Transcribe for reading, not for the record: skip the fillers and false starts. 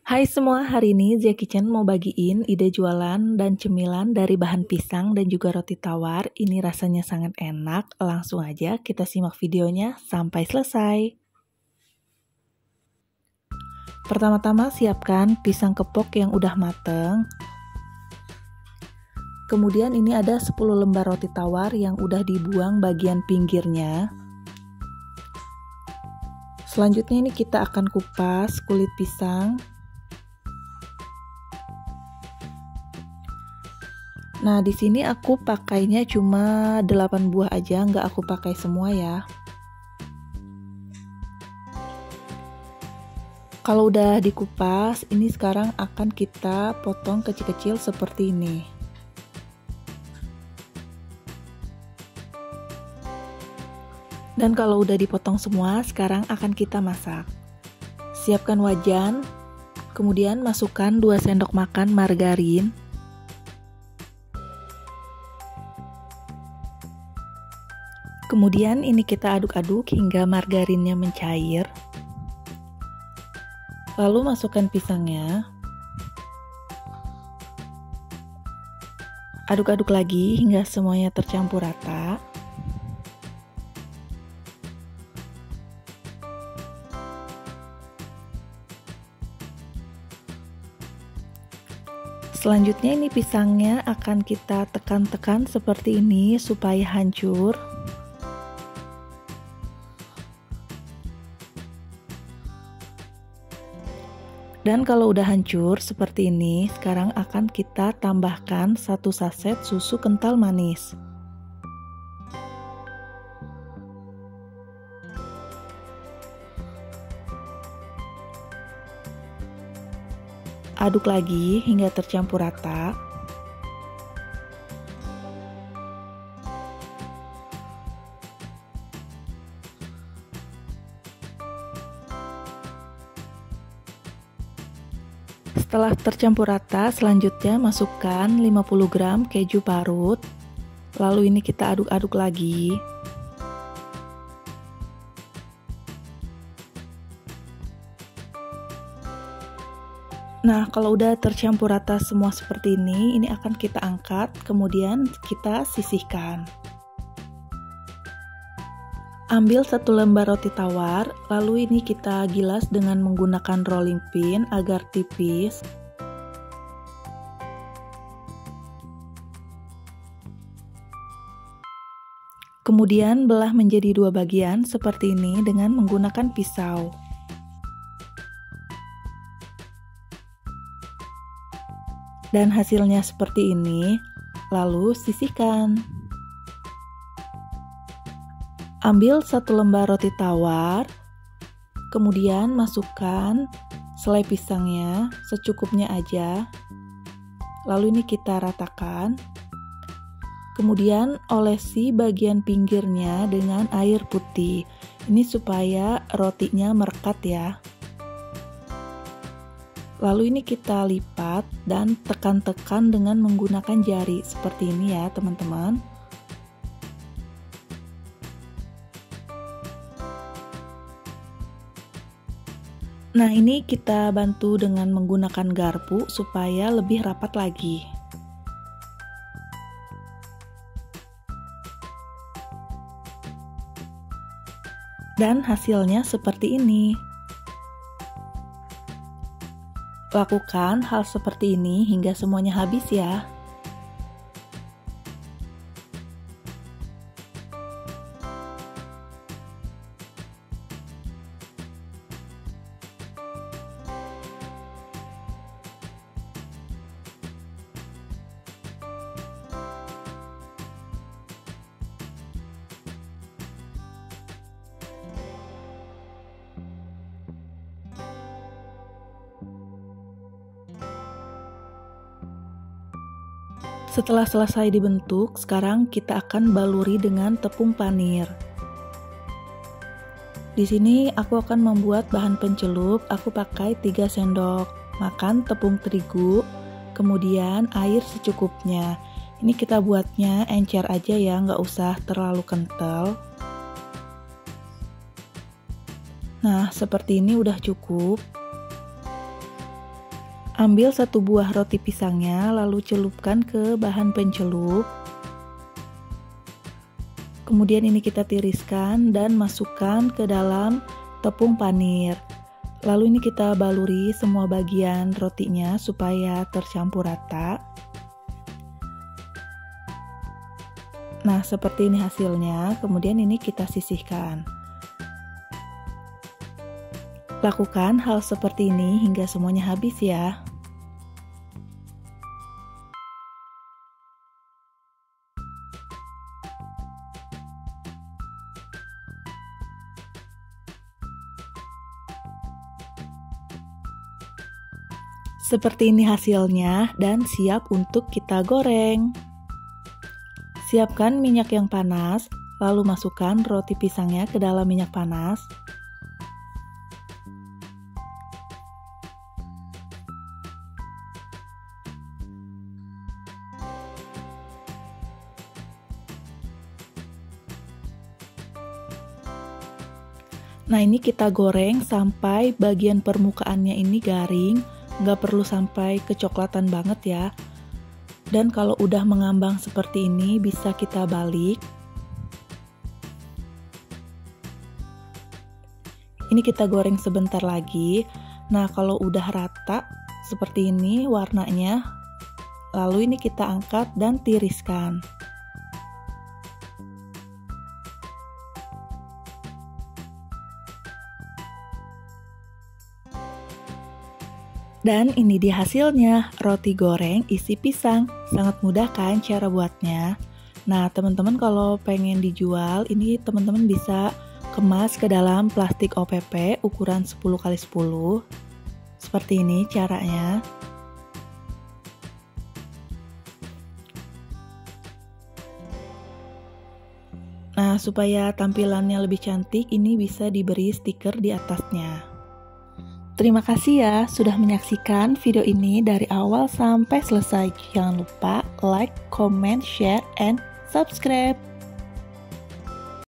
Hai semua, hari ini Zia Kitchen mau bagiin ide jualan dan cemilan dari bahan pisang dan juga roti tawar. Ini rasanya sangat enak, langsung aja kita simak videonya sampai selesai. Pertama-tama siapkan pisang kepok yang udah mateng. Kemudian ini ada 10 lembar roti tawar yang udah dibuang bagian pinggirnya. Selanjutnya ini kita akan kupas kulit pisang. Nah, di sini aku pakainya cuma 8 buah aja, nggak aku pakai semua ya. Kalau udah dikupas, ini sekarang akan kita potong kecil-kecil seperti ini. Dan kalau udah dipotong semua, sekarang akan kita masak. Siapkan wajan, kemudian masukkan 2 sendok makan margarin. Kemudian ini kita aduk-aduk hingga margarinnya mencair. Lalu masukkan pisangnya. Aduk-aduk lagi hingga semuanya tercampur rata. Selanjutnya ini pisangnya akan kita tekan-tekan seperti ini supaya hancur. Dan kalau udah hancur seperti ini, sekarang akan kita tambahkan 1 saset susu kental manis. Aduk lagi hingga tercampur rata. Setelah tercampur rata, selanjutnya masukkan 50 gram keju parut. Lalu ini kita aduk-aduk lagi. Nah, kalau udah tercampur rata semua seperti ini akan kita angkat, kemudian kita sisihkan. Ambil 1 lembar roti tawar, lalu ini kita gilas dengan menggunakan rolling pin agar tipis. Kemudian belah menjadi 2 bagian seperti ini dengan menggunakan pisau. Dan hasilnya seperti ini, lalu sisihkan. Ambil 1 lembar roti tawar, kemudian masukkan selai pisangnya secukupnya aja. Lalu ini kita ratakan. Kemudian olesi bagian pinggirnya dengan air putih. Ini supaya rotinya merekat ya. Lalu ini kita lipat dan tekan-tekan dengan menggunakan jari seperti ini ya, teman-teman. Nah, ini kita bantu dengan menggunakan garpu supaya lebih rapat lagi. Dan hasilnya seperti ini. Lakukan hal seperti ini hingga semuanya habis ya. Setelah selesai dibentuk, sekarang kita akan baluri dengan tepung panir. Di sini aku akan membuat bahan pencelup. Aku pakai 3 sendok makan tepung terigu, kemudian air secukupnya. Ini kita buatnya encer aja ya, nggak usah terlalu kental. Nah, seperti ini udah cukup. Ambil satu buah roti pisangnya, lalu celupkan ke bahan pencelup. Kemudian ini kita tiriskan dan masukkan ke dalam tepung panir. Lalu ini kita baluri semua bagian rotinya supaya tercampur rata. Nah, seperti ini hasilnya. Kemudian ini kita sisihkan. Lakukan hal seperti ini hingga semuanya habis ya. Seperti ini hasilnya dan siap untuk kita goreng. Siapkan minyak yang panas, lalu masukkan roti pisangnya ke dalam minyak panas. Nah, ini kita goreng sampai bagian permukaannya ini garing, nggak perlu sampai kecoklatan banget ya. Dan kalau udah mengambang seperti ini, bisa kita balik. Ini kita goreng sebentar lagi. Nah, kalau udah rata seperti ini warnanya, lalu ini kita angkat dan tiriskan. Dan ini dia hasilnya, roti goreng isi pisang. Sangat mudah kan cara buatnya? Nah, teman-teman kalau pengen dijual, ini teman-teman bisa kemas ke dalam plastik OPP ukuran 10x10. Seperti ini caranya. Nah, supaya tampilannya lebih cantik, ini bisa diberi stiker di atasnya. Terima kasih ya sudah menyaksikan video ini dari awal sampai selesai. Jangan lupa like, comment, share, and subscribe.